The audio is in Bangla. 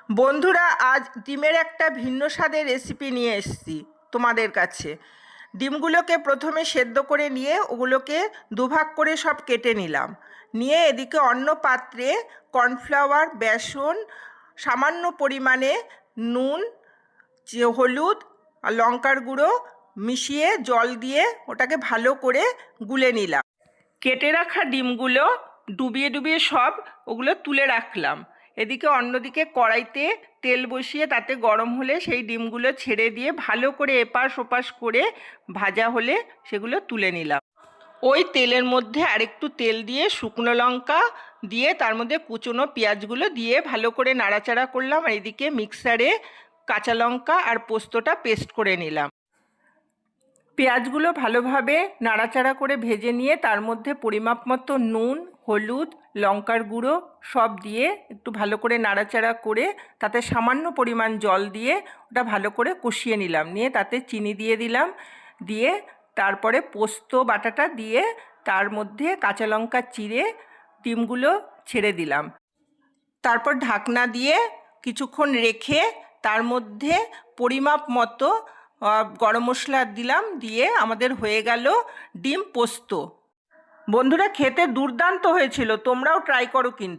বন্ধুরা, আজ ডিমের একটা ভিন্ন স্বাদের রেসিপি নিয়ে এসেছি তোমাদের কাছে। ডিমগুলোকে প্রথমে সেদ্ধ করে নিয়ে ওগুলোকে দুভাগ করে সব কেটে নিলাম। নিয়ে এদিকে অন্য পাত্রে কর্নফ্লাওয়ার, বেসন, সামান্য পরিমাণে নুন, হলুদ আর লঙ্কার গুঁড়ো মিশিয়ে জল দিয়ে ওটাকে ভালো করে গুলে নিলাম। কেটে রাখা ডিমগুলো ডুবিয়ে ডুবিয়ে সব ওগুলো তুলে রাখলাম। এদিকে অন্যদিকে কড়াইতে তেল বসিয়ে তাতে গরম হলে সেই ডিমগুলো ছেড়ে দিয়ে ভালো করে এপাশ ওপাশ করে ভাজা হলে সেগুলো তুলে নিলাম। ওই তেলের মধ্যে আরেকটু তেল দিয়ে শুকনো লঙ্কা দিয়ে তার মধ্যে কুচনো পেঁয়াজগুলো দিয়ে ভালো করে নাড়াচাড়া করলাম। আর এদিকে মিক্সারে কাঁচা লঙ্কা আর পোস্তটা পেস্ট করে নিলাম। পেঁয়াজগুলো ভালোভাবে নাড়াচাড়া করে ভেজে নিয়ে তার মধ্যে পরিমাপ মতো নুন, হলুদ, লঙ্কার গুঁড়ো সব দিয়ে একটু ভালো করে নাড়াচাড়া করে তাতে সামান্য পরিমাণ জল দিয়ে ওটা ভালো করে কষিয়ে নিলাম। নিয়ে তাতে চিনি দিয়ে দিলাম। দিয়ে তারপরে পোস্ত বাটাটা দিয়ে তার মধ্যে কাঁচা লঙ্কা চিড়ে ডিমগুলো ছেড়ে দিলাম। তারপর ঢাকনা দিয়ে কিছুক্ষণ রেখে তার মধ্যে পরিমাপ মতো গরম মশলা দিলাম। দিয়ে আমাদের হয়ে গেল ডিম পোস্ত। বন্ধুরা, খেতে দুর্দান্ত হয়েছিল, তোমরাও ট্রাই করো কিন্তু।